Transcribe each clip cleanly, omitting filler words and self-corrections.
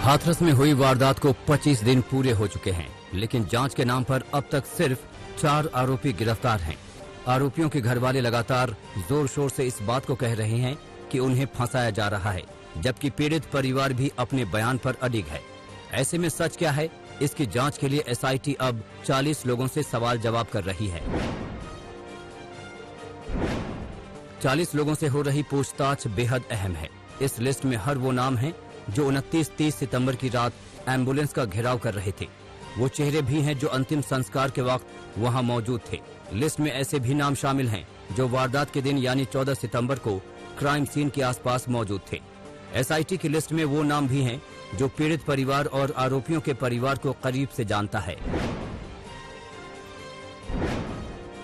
हाथरस में हुई वारदात को 25 दिन पूरे हो चुके हैं, लेकिन जांच के नाम पर अब तक सिर्फ 4 आरोपी गिरफ्तार हैं। आरोपियों के घर वाले लगातार जोर शोर से इस बात को कह रहे हैं कि उन्हें फंसाया जा रहा है, जबकि पीड़ित परिवार भी अपने बयान पर अडिग है। ऐसे में सच क्या है, इसकी जांच के लिए एसआईटी अब 40 लोगों से सवाल जवाब कर रही है। 40 लोगों से हो रही पूछताछ बेहद अहम है। इस लिस्ट में हर वो नाम है जो 29-30 सितंबर की रात एम्बुलेंस का घेराव कर रहे थे। वो चेहरे भी हैं जो अंतिम संस्कार के वक्त वहां मौजूद थे। लिस्ट में ऐसे भी नाम शामिल हैं जो वारदात के दिन यानी 14 सितंबर को क्राइम सीन के आसपास मौजूद थे। एसआईटी की लिस्ट में वो नाम भी हैं जो पीड़ित परिवार और आरोपियों के परिवार को करीब से जानता है।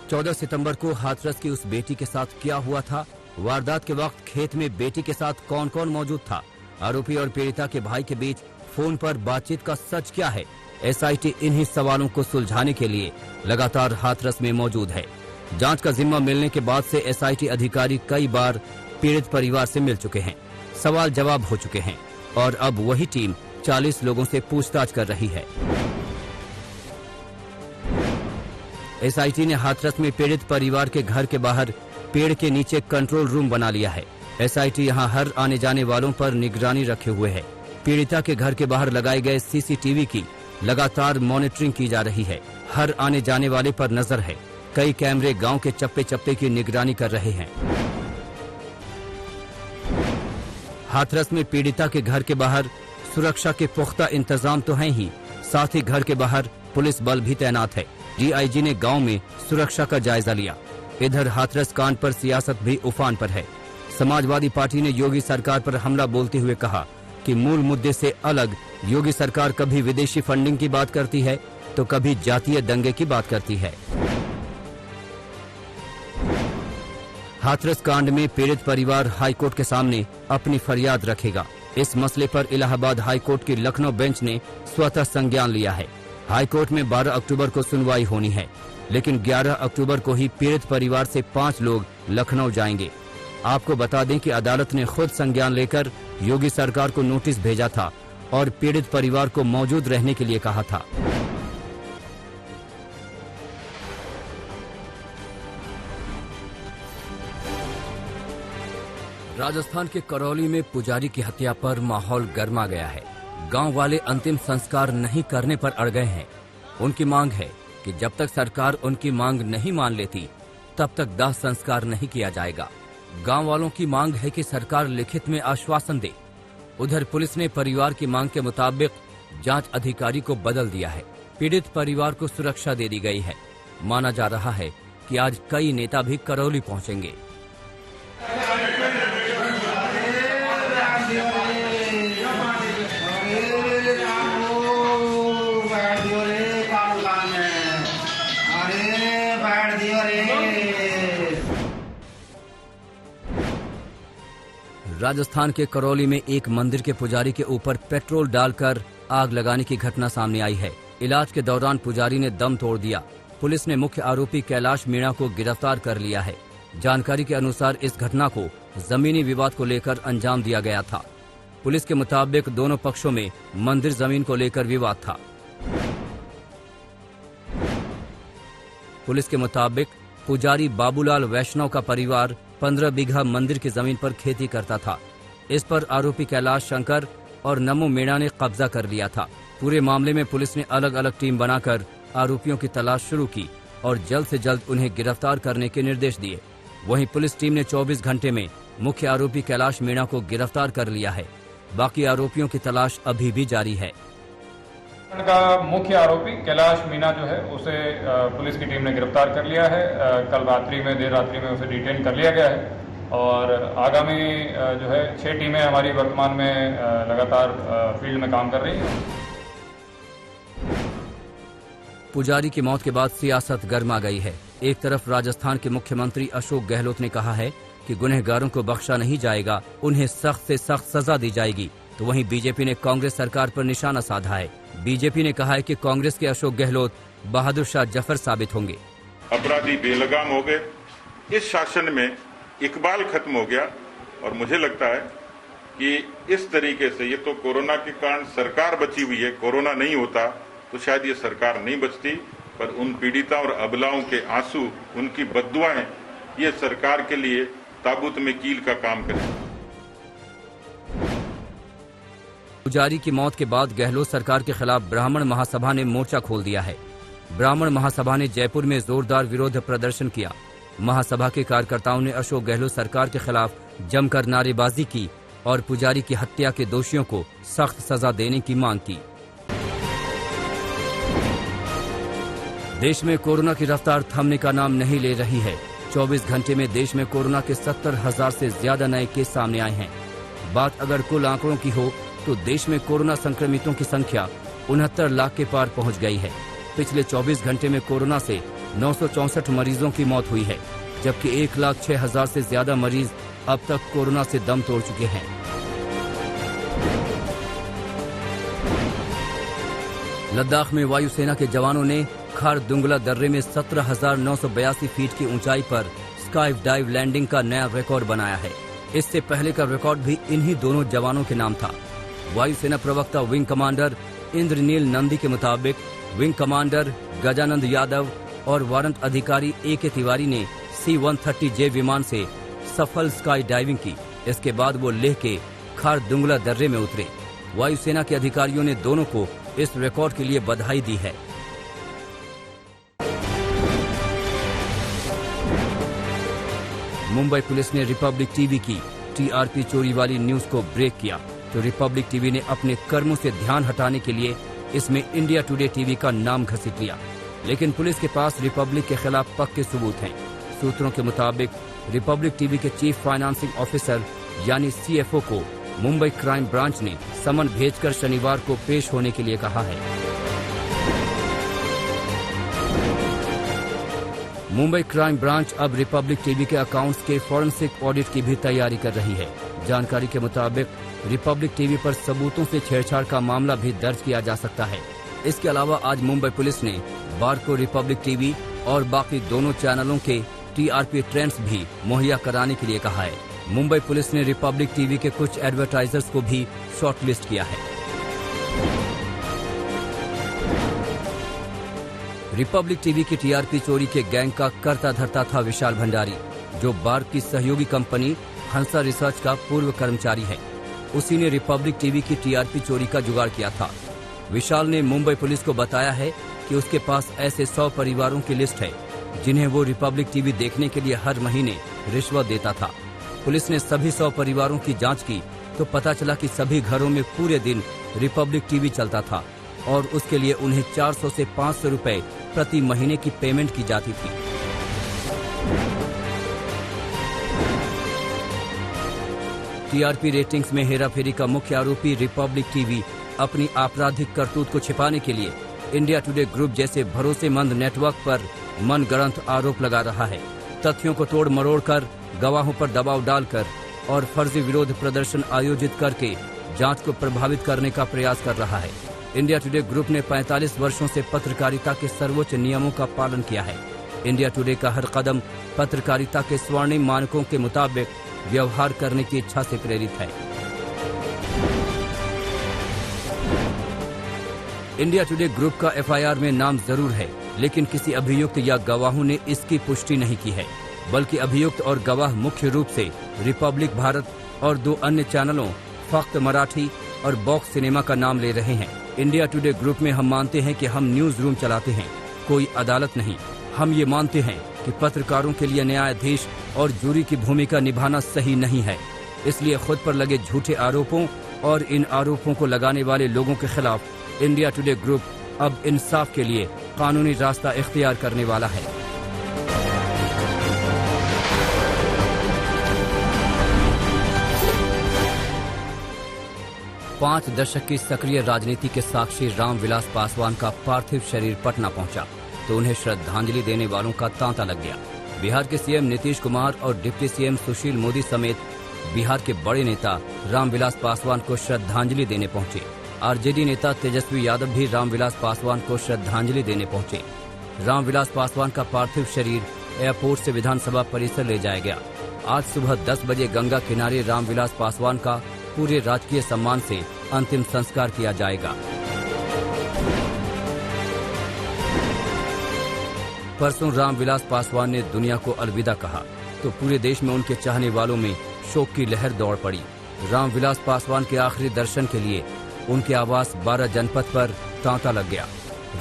14 सितंबर को हाथरस की उस बेटी के साथ क्या हुआ था? वारदात के वक्त खेत में बेटी के साथ कौन कौन मौजूद था? आरोपी और पीड़िता के भाई के बीच फोन पर बातचीत का सच क्या है? एसआईटी इन्हीं सवालों को सुलझाने के लिए लगातार हाथरस में मौजूद है। जांच का जिम्मा मिलने के बाद से एसआईटी अधिकारी कई बार पीड़ित परिवार से मिल चुके हैं, सवाल जवाब हो चुके हैं और अब वही टीम 40 लोगों से पूछताछ कर रही है। एसआईटी ने हाथरस में पीड़ित परिवार के घर के बाहर पेड़ के नीचे कंट्रोल रूम बना लिया है। एसआईटी यहां हर आने जाने वालों पर निगरानी रखे हुए है। पीड़िता के घर के बाहर लगाए गए सीसीटीवी की लगातार मॉनिटरिंग की जा रही है। हर आने जाने वाले पर नजर है। कई कैमरे गांव के चप्पे चप्पे की निगरानी कर रहे हैं। हाथरस में पीड़िता के घर के बाहर सुरक्षा के पुख्ता इंतजाम तो हैं ही, साथ ही घर के बाहर पुलिस बल भी तैनात है। डीआईजी ने गांव में सुरक्षा का जायजा लिया। इधर हाथरस कांड पर सियासत भी उफान पर है। समाजवादी पार्टी ने योगी सरकार पर हमला बोलते हुए कहा कि मूल मुद्दे से अलग योगी सरकार कभी विदेशी फंडिंग की बात करती है तो कभी जातीय दंगे की बात करती है। हाथरस कांड में पीड़ित परिवार हाईकोर्ट के सामने अपनी फरियाद रखेगा। इस मसले पर इलाहाबाद हाईकोर्ट की लखनऊ बेंच ने स्वतः संज्ञान लिया है। हाईकोर्ट में 12 अक्टूबर को सुनवाई होनी है, लेकिन 11 अक्टूबर को ही पीड़ित परिवार से 5 लोग लखनऊ जाएंगे। आपको बता दें कि अदालत ने खुद संज्ञान लेकर योगी सरकार को नोटिस भेजा था और पीड़ित परिवार को मौजूद रहने के लिए कहा था। राजस्थान के करौली में पुजारी की हत्या पर माहौल गर्मा गया है। गांव वाले अंतिम संस्कार नहीं करने पर अड़ गए हैं। उनकी मांग है कि जब तक सरकार उनकी मांग नहीं मान लेती तब तक दाह संस्कार नहीं किया जाएगा। गांव वालों की मांग है कि सरकार लिखित में आश्वासन दे। उधर पुलिस ने परिवार की मांग के मुताबिक जांच अधिकारी को बदल दिया है। पीड़ित परिवार को सुरक्षा दे दी गई है। माना जा रहा है कि आज कई नेता भी करौली पहुंचेंगे। राजस्थान के करौली में एक मंदिर के पुजारी के ऊपर पेट्रोल डालकर आग लगाने की घटना सामने आई है। इलाज के दौरान पुजारी ने दम तोड़ दिया। पुलिस ने मुख्य आरोपी कैलाश मीणा को गिरफ्तार कर लिया है। जानकारी के अनुसार इस घटना को जमीनी विवाद को लेकर अंजाम दिया गया था। पुलिस के मुताबिक दोनों पक्षों में मंदिर जमीन को लेकर विवाद था। पुलिस के मुताबिक पुजारी बाबूलाल वैष्णव का परिवार 15 बीघा मंदिर की जमीन पर खेती करता था। इस पर आरोपी कैलाश शंकर और नमो मीणा ने कब्जा कर लिया था। पूरे मामले में पुलिस ने अलग अलग टीम बनाकर आरोपियों की तलाश शुरू की और जल्द से जल्द उन्हें गिरफ्तार करने के निर्देश दिए। वहीं पुलिस टीम ने 24 घंटे में मुख्य आरोपी कैलाश मीणा को गिरफ्तार कर लिया है। बाकी आरोपियों की तलाश अभी भी जारी है। का मुख्य आरोपी कैलाश मीणा जो है उसे पुलिस की टीम ने गिरफ्तार कर लिया है। कल देर रात्रि में उसे डिटेन कर लिया गया है और आगामी जो है 6 टीमें हमारी वर्तमान में लगातार फील्ड में काम कर रही हैं। पुजारी की मौत के बाद सियासत गर्मा गई है। एक तरफ राजस्थान के मुख्यमंत्री अशोक गहलोत ने कहा है कि गुनहगारों को बख्शा नहीं जाएगा, उन्हें सख्त से सख्त सजा दी जाएगी, तो वहीं बीजेपी ने कांग्रेस सरकार पर निशाना साधा है। बीजेपी ने कहा है कि कांग्रेस के अशोक गहलोत बहादुर शाह जफर साबित होंगे। अपराधी बेलगाम हो गए। इस शासन में इकबाल खत्म हो गया और मुझे लगता है कि इस तरीके से, ये तो कोरोना के कारण सरकार बची हुई है, कोरोना नहीं होता तो शायद ये सरकार नहीं बचती, पर उन पीड़िता और अबलाओं के आंसू, उनकी बद्दुआएं, ये सरकार के लिए ताबूत में कील का काम करें। पुजारी की मौत के बाद गहलोत सरकार के खिलाफ ब्राह्मण महासभा ने मोर्चा खोल दिया है। ब्राह्मण महासभा ने जयपुर में जोरदार विरोध प्रदर्शन किया। महासभा के कार्यकर्ताओं ने अशोक गहलोत सरकार के खिलाफ जमकर नारेबाजी की और पुजारी की हत्या के दोषियों को सख्त सजा देने की मांग की। देश में कोरोना की रफ्तार थमने का नाम नहीं ले रही है। 24 घंटे में देश में कोरोना के 70,000 से ज्यादा नए केस सामने आए हैं। बात अगर कुल आंकड़ों की हो तो देश में कोरोना संक्रमितों की संख्या 69 लाख के पार पहुंच गई है। पिछले 24 घंटे में कोरोना से 964 मरीजों की मौत हुई है, जबकि 1,06,000 से ज्यादा मरीज अब तक कोरोना से दम तोड़ चुके हैं। लद्दाख में वायुसेना के जवानों ने खारदुंगला दर्रे में 17,982 फीट की ऊंचाई पर स्काई डाइव लैंडिंग का नया रिकॉर्ड बनाया है। इससे पहले का रिकॉर्ड भी इन्हीं दोनों जवानों के नाम था। वायुसेना प्रवक्ता विंग कमांडर इंद्रनील नंदी के मुताबिक विंग कमांडर गजानंद यादव और वारंट अधिकारी A.K. तिवारी ने C-130J विमान से सफल स्काई डाइविंग की। इसके बाद वो लेह के खारदुंगला दर्रे में उतरे। वायुसेना के अधिकारियों ने दोनों को इस रिकॉर्ड के लिए बधाई दी है। मुंबई पुलिस ने रिपब्लिक टीवी की TRP चोरी वाली न्यूज को ब्रेक किया तो रिपब्लिक टीवी ने अपने कर्मों से ध्यान हटाने के लिए इसमें इंडिया टुडे टीवी का नाम घसीट लिया। लेकिन पुलिस के पास रिपब्लिक के खिलाफ पक्के सबूत हैं। सूत्रों के मुताबिक रिपब्लिक टीवी के चीफ फाइनेंसिंग ऑफिसर यानी CFO को मुंबई क्राइम ब्रांच ने समन भेजकर शनिवार को पेश होने के लिए कहा है। मुंबई क्राइम ब्रांच अब रिपब्लिक टीवी के अकाउंट्स के फॉरेंसिक ऑडिट की भी तैयारी कर रही है। जानकारी के मुताबिक रिपब्लिक टीवी पर सबूतों से छेड़छाड़ का मामला भी दर्ज किया जा सकता है। इसके अलावा आज मुंबई पुलिस ने बार को रिपब्लिक टीवी और बाकी दोनों चैनलों के TRP ट्रेंड्स भी मुहैया कराने के लिए कहा है। मुंबई पुलिस ने रिपब्लिक टीवी के कुछ एडवर्टाइजर्स को भी शॉर्टलिस्ट किया है। रिपब्लिक टीवी की TRP चोरी के गैंग का कर्ता धर्ता था विशाल भंडारी, जो बार की सहयोगी कंपनी हंसा रिसर्च का पूर्व कर्मचारी है। उसी ने रिपब्लिक टीवी की TRP चोरी का जुगाड़ किया था। विशाल ने मुंबई पुलिस को बताया है कि उसके पास ऐसे 100 परिवारों की लिस्ट है जिन्हें वो रिपब्लिक टीवी देखने के लिए हर महीने रिश्वत देता था। पुलिस ने सभी 100 परिवारों की जांच की तो पता चला कि सभी घरों में पूरे दिन रिपब्लिक टीवी चलता था और उसके लिए उन्हें 400 से 500 रुपए प्रति महीने की पेमेंट की जाती थी। TRP रेटिंग्स में हेराफेरी का मुख्य आरोपी रिपब्लिक टीवी अपनी आपराधिक करतूत को छिपाने के लिए इंडिया टुडे ग्रुप जैसे भरोसेमंद नेटवर्क पर मनगढ़ंत आरोप लगा रहा है। तथ्यों को तोड़ मरोड़ कर, गवाहों पर दबाव डालकर और फर्जी विरोध प्रदर्शन आयोजित करके जांच को प्रभावित करने का प्रयास कर रहा है। इंडिया टुडे ग्रुप ने 45 वर्षों से पत्रकारिता के सर्वोच्च नियमों का पालन किया है। इंडिया टुडे का हर कदम पत्रकारिता के स्वर्णिम मानकों के मुताबिक व्यवहार करने की इच्छा से प्रेरित है। इंडिया टुडे ग्रुप का FIR में नाम जरूर है, लेकिन किसी अभियुक्त या गवाहों ने इसकी पुष्टि नहीं की है, बल्कि अभियुक्त और गवाह मुख्य रूप से रिपब्लिक भारत और 2 अन्य चैनलों फक्त मराठी और बॉक्स सिनेमा का नाम ले रहे हैं। इंडिया टुडे ग्रुप में हम मानते हैं कि हम न्यूज रूम चलाते हैं, कोई अदालत नहीं। हम ये मानते हैं कि पत्रकारों के लिए न्यायाधीश और जूरी की भूमिका निभाना सही नहीं है। इसलिए खुद पर लगे झूठे आरोपों और इन आरोपों को लगाने वाले लोगों के खिलाफ इंडिया टुडे ग्रुप अब इंसाफ के लिए कानूनी रास्ता इख्तियार करने वाला है। पांच दशक की सक्रिय राजनीति के साक्षी रामविलास पासवान का पार्थिव शरीर पटना पहुंचा तो उन्हें श्रद्धांजलि देने वालों का तांता लग गया। बिहार के CM नीतीश कुमार और डिप्टी CM सुशील मोदी समेत बिहार के बड़े नेता रामविलास पासवान को श्रद्धांजलि देने पहुंचे। RJD नेता तेजस्वी यादव भी रामविलास पासवान को श्रद्धांजलि देने पहुंचे। रामविलास पासवान का पार्थिव शरीर एयरपोर्ट से विधानसभा परिसर ले जाया गया। आज सुबह 10 बजे गंगा किनारे रामविलास पासवान का पूरे राजकीय सम्मान से अंतिम संस्कार किया जाएगा। परसों रामविलास पासवान ने दुनिया को अलविदा कहा तो पूरे देश में उनके चाहने वालों में शोक की लहर दौड़ पड़ी। रामविलास पासवान के आखिरी दर्शन के लिए उनके आवास 12 जनपद पर तांता लग गया।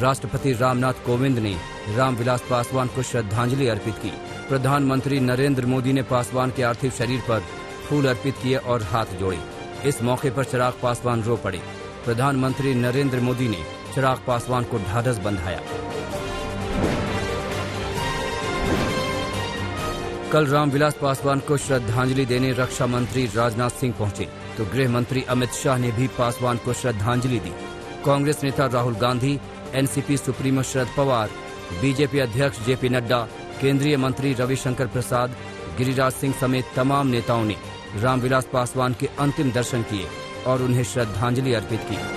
राष्ट्रपति रामनाथ कोविंद ने रामविलास पासवान को श्रद्धांजलि अर्पित की। प्रधानमंत्री नरेंद्र मोदी ने पासवान के पार्थिव शरीर पर फूल अर्पित किए और हाथ जोड़े। इस मौके पर चिराग पासवान रो पड़े। प्रधानमंत्री नरेंद्र मोदी ने चिराग पासवान को ढाढ़स बंधाया। कल रामविलास पासवान को श्रद्धांजलि देने रक्षा मंत्री राजनाथ सिंह पहुंचे तो गृह मंत्री अमित शाह ने भी पासवान को श्रद्धांजलि दी। कांग्रेस नेता Rahul Gandhi, NCP supremo Sharad Pawar, BJP अध्यक्ष जेपी नड्डा, केंद्रीय मंत्री रविशंकर प्रसाद, गिरिराज सिंह समेत तमाम नेताओं ने रामविलास पासवान के अंतिम दर्शन किए और उन्हें श्रद्धांजलि अर्पित की।